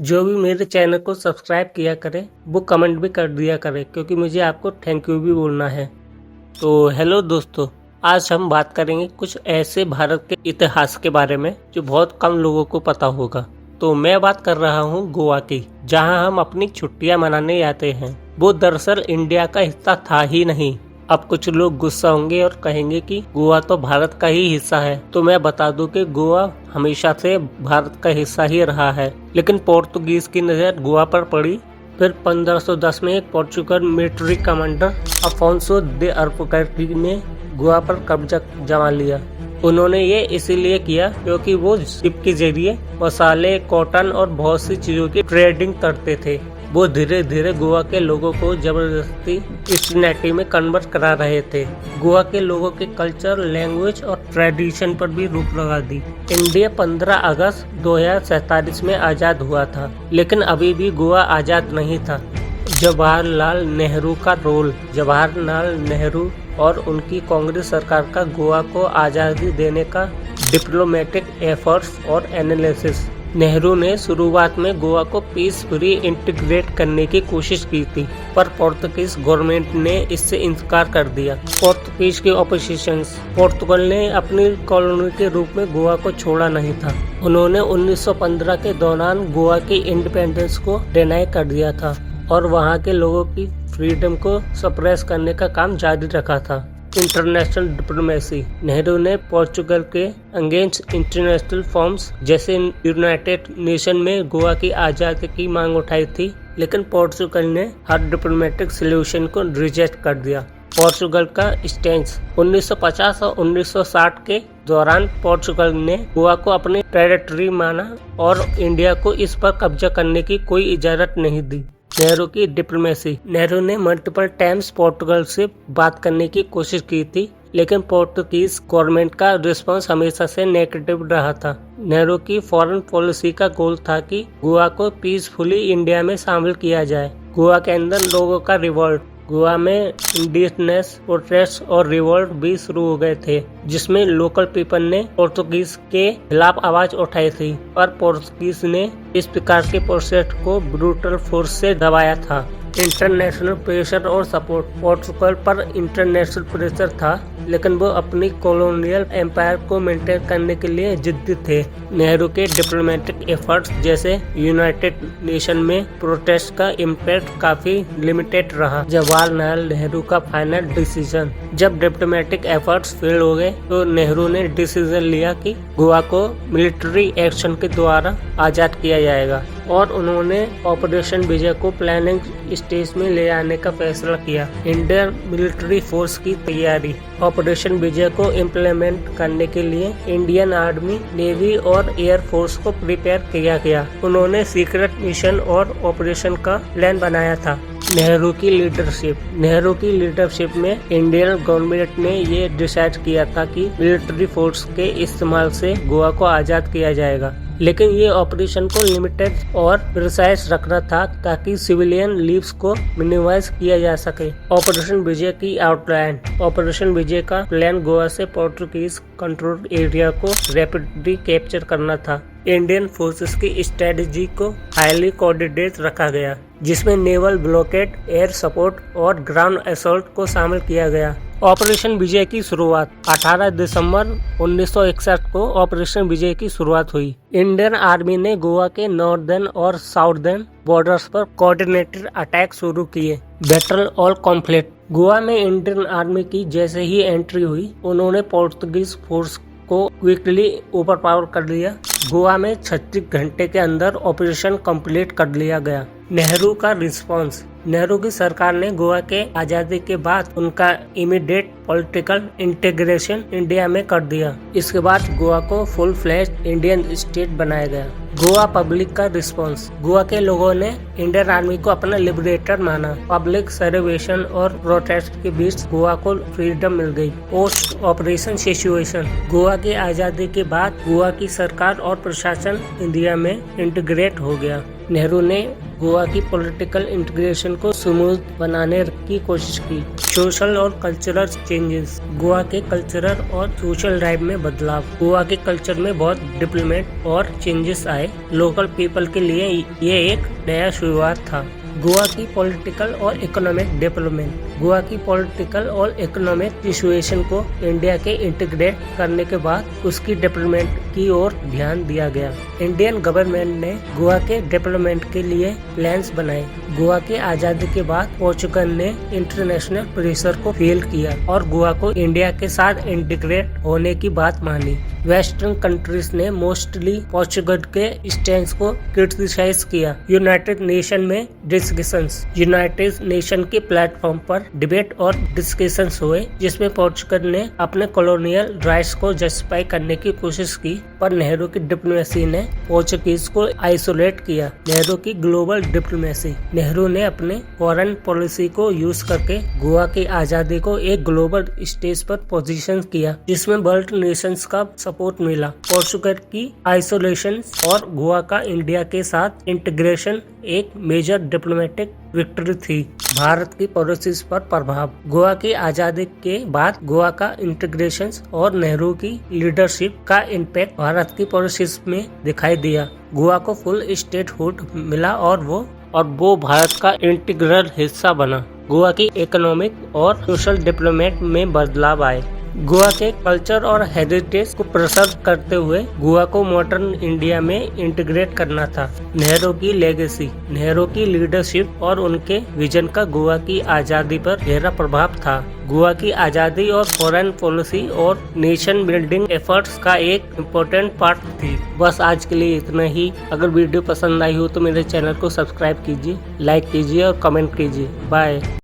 जो भी मेरे चैनल को सब्सक्राइब किया करे वो कमेंट भी कर दिया करे, क्योंकि मुझे आपको थैंक यू भी बोलना है। तो हेलो दोस्तों, आज हम बात करेंगे कुछ ऐसे भारत के इतिहास के बारे में जो बहुत कम लोगों को पता होगा। तो मैं बात कर रहा हूँ गोवा की, जहाँ हम अपनी छुट्टियाँ मनाने जाते हैं। वो दरअसल इंडिया का हिस्सा था ही नहीं। अब कुछ लोग गुस्सा होंगे और कहेंगे कि गोवा तो भारत का ही हिस्सा है। तो मैं बता दूं कि गोवा हमेशा से भारत का हिस्सा ही रहा है, लेकिन पोर्तुगीज की नज़र गोवा पर पड़ी। फिर 1510 में एक पोर्चुगल मिलिट्री कमांडर अफोंसो दे अल्बुकर्क ने गोवा पर कब्जा जमा लिया। उन्होंने ये इसीलिए किया क्योंकि वो शिप के जरिए मसाले, कॉटन और बहुत सी चीजों की ट्रेडिंग करते थे। वो धीरे धीरे गोवा के लोगों को जबरदस्ती क्रिश्चियनिटी में कन्वर्ट करा रहे थे। गोवा के लोगों के कल्चर, लैंग्वेज और ट्रेडिशन पर भी रोक लगा दी। इंडिया 15 अगस्त 2047 में आज़ाद हुआ था, लेकिन अभी भी गोवा आज़ाद नहीं था। जवाहरलाल नेहरू का रोल। जवाहरलाल नेहरू और उनकी कांग्रेस सरकार का गोवा को आज़ादी देने का डिप्लोमेटिक एफर्ट्स और एनालिसिस। नेहरू ने शुरुआत में गोवा को पीसफुली इंटीग्रेट करने की कोशिश की थी, पर पोर्तुगीज गवर्नमेंट ने इससे इनकार कर दिया। पोर्तुगीज के ऑपोजिशन। पोर्तुगल ने अपनी कॉलोनी के रूप में गोवा को छोड़ा नहीं था। उन्होंने 1915 के दौरान गोवा की इंडिपेंडेंस को डिनाई कर दिया था और वहाँ के लोगों की फ्रीडम को सप्रेस करने का काम जारी रखा था। International diplomacy. नेहरू ने पोर्चुगल के अगेंस्ट इंटरनेशनल फॉर्म्स जैसे यूनाइटेड नेशन में गोवा की आज़ादी की मांग उठाई थी, लेकिन पोर्चुगल ने हर डिप्लोमेटिक सॉल्यूशन को रिजेक्ट कर दिया। पोर्चुगल का स्टैंड। 1950 और 1960 के दौरान पोर्चुगल ने गोवा को अपनी टेरिटरी माना और इंडिया को इस पर कब्जा करने की कोई इजाजत नहीं दी। नेहरू की डिप्लोमेसी। नेहरू ने मल्टीपल टाइम्स पोर्टुगल से बात करने की कोशिश की थी, लेकिन पोर्तुगीज गवर्नमेंट का रिस्पांस हमेशा से नेगेटिव रहा था। नेहरू की फॉरेन पॉलिसी का गोल था कि गोवा को पीसफुली इंडिया में शामिल किया जाए। गोवा के अंदर लोगों का रिवॉल्ट। गोवा में इंडिजिनस प्रोटेस्ट और रिवॉल्ट भी शुरू हो गए थे, जिसमें लोकल पीपल ने पोर्तुगीज के खिलाफ आवाज उठाई थी, पर पोर्तुगीज ने इस प्रकार के प्रोटेस्ट को ब्रूटल फोर्स से दबाया था। इंटरनेशनल प्रेशर और सपोर्ट। पोर्चुगल पर इंटरनेशनल प्रेशर था, लेकिन वो अपनी कॉलोनियल एम्पायर को मेंटेन करने के लिए जिद्दी थे। नेहरू के डिप्लोमेटिक एफर्ट्स जैसे यूनाइटेड नेशन में प्रोटेस्ट का इम्पैक्ट काफी लिमिटेड रहा। जवाहरलाल नेहरू का फाइनल डिसीजन। जब डिप्लोमेटिक एफर्ट्स फेल हो गए तो नेहरू ने डिसीजन लिया कि गोवा को मिलिट्री एक्शन के द्वारा आजाद किया जाएगा और उन्होंने ऑपरेशन विजय को प्लानिंग स्टेज में ले आने का फैसला किया। इंडियन मिलिट्री फोर्स की तैयारी। ऑपरेशन विजय को इम्प्लीमेंट करने के लिए इंडियन आर्मी, नेवी और एयर फोर्स को प्रिपेयर किया गया। उन्होंने सीक्रेट मिशन और ऑपरेशन का प्लान बनाया था। नेहरू की लीडरशिप। नेहरू की लीडरशिप में इंडियन गवर्नमेंट ने ये डिसाइड किया था कि मिलिट्री फोर्स के इस्तेमाल से गोवा को आज़ाद किया जाएगा, लेकिन ये ऑपरेशन को लिमिटेड और प्रिसाइज रखना था ताकि सिविलियन लीव्स को मिनिमाइज किया जा सके। ऑपरेशन विजय की आउटलाइन। ऑपरेशन विजय का प्लान गोवा से पोर्टुगीज कंट्रोल एरिया को रैपिडली कैप्चर करना था। इंडियन फोर्सेस की स्ट्रेटजी को हाईली कोऑर्डिनेट रखा गया, जिसमें नेवल ब्लॉकेड, एयर सपोर्ट और ग्राउंड असॉल्ट को शामिल किया गया। ऑपरेशन विजय की शुरुआत। 18 दिसंबर 1961 को ऑपरेशन विजय की शुरुआत हुई। इंडियन आर्मी ने गोवा के नॉर्दर्न और साउदर्न बॉर्डर्स पर कोऑर्डिनेटेड अटैक शुरू किए। Battle all conflict. गोवा में इंडियन आर्मी की जैसे ही एंट्री हुई, उन्होंने पोर्तुगीज फोर्स को क्विकली ओवरपावर कर लिया। गोवा में 36 घंटे के अंदर ऑपरेशन कंप्लीट कर लिया गया। नेहरू का रिस्पांस। नेहरू की सरकार ने गोवा के आजादी के बाद उनका इमीडिएट पॉलिटिकल इंटीग्रेशन इंडिया में कर दिया। इसके बाद गोवा को फुल फ्लैश इंडियन स्टेट बनाया गया। गोवा पब्लिक का रिस्पांस। गोवा के लोगों ने इंडियन आर्मी को अपना लिबरेटर माना। पब्लिक सेलिब्रेशन और प्रोटेस्ट के बीच गोवा को फ्रीडम मिल गई। Post operation situation. गोवा की आजादी के बाद गोवा की सरकार और प्रशासन इंडिया में इंटीग्रेट हो गया। नेहरू ने गोवा की पॉलिटिकल इंटीग्रेशन को स्मूथ बनाने की कोशिश की। सोशल और कल्चरल चेंजेस, गोवा के कल्चरल और सोशल लाइफ में बदलाव। गोवा के कल्चर में बहुत डेवलपमेंट और चेंजेस आए। लोकल पीपल के लिए ये एक नया शुरुआत था। गोवा की पॉलिटिकल और इकोनॉमिक डेवलपमेंट, गोवा की पॉलिटिकल और इकोनॉमिक सिचुएशन को इंडिया के इंटीग्रेट करने के बाद उसकी डेवलपमेंट की ओर ध्यान दिया गया। इंडियन गवर्नमेंट ने गोवा के डेवलपमेंट के लिए प्लान्स बनाए। गोवा के आजादी के बाद पोर्चुगल ने इंटरनेशनल प्रेशर को फेल किया और गोवा को इंडिया के साथ इंटीग्रेट होने की बात मानी। वेस्टर्न कंट्रीज ने मोस्टली पोर्चुगल के स्टैंड को क्रिटिसाइज किया। यूनाइटेड नेशन में डिस्कशंस, यूनाइटेड नेशन के प्लेटफॉर्म पर डिबेट और डिस्कशंस हुए, जिसमें पोर्चुगल ने अपने कॉलोनियल राइट्स को जस्टिफाई करने की कोशिश की, पर नेहरू की डिप्लोमेसी ने पोर्चुगीज को आइसोलेट किया। नेहरू की ग्लोबल डिप्लोमेसी, नेहरू ने अपने फॉरेन पॉलिसी को यूज करके गोवा की आजादी को एक ग्लोबल स्टेज पर पोजीशन किया, जिसमें वर्ल्ड नेशंस का सपोर्ट मिला। पोर्चुगल की आइसोलेशन और गोवा का इंडिया के साथ इंटीग्रेशन एक मेजर डिप्लोमेटिक विक्ट्री थी। भारत की पॉलिसीज पर प्रभाव, गोवा की आजादी के बाद गोवा का इंटीग्रेशन और नेहरू की लीडरशिप का इम्पैक्ट भारत की पॉलिसीज में दिखाई दिया। गोवा को फुल स्टेटहुड मिला और वो भारत का इंटीग्रल हिस्सा बना। गोवा की इकोनॉमिक और सोशल डेवलपमेंट में बदलाव आए। गोवा के कल्चर और हेरिटेज को प्रिजर्व करते हुए गोवा को मॉडर्न इंडिया में इंटीग्रेट करना था। नेहरू की लेगेसी, नेहरू की लीडरशिप और उनके विजन का गोवा की आजादी पर गहरा प्रभाव था। गोवा की आजादी और फॉरेन पॉलिसी और नेशन बिल्डिंग एफर्ट्स का एक इम्पोर्टेंट पार्ट थी। बस आज के लिए इतना ही। अगर वीडियो पसंद आई हो तो मेरे चैनल को सब्सक्राइब कीजिए, लाइक कीजिए और कमेंट कीजिए। बाय।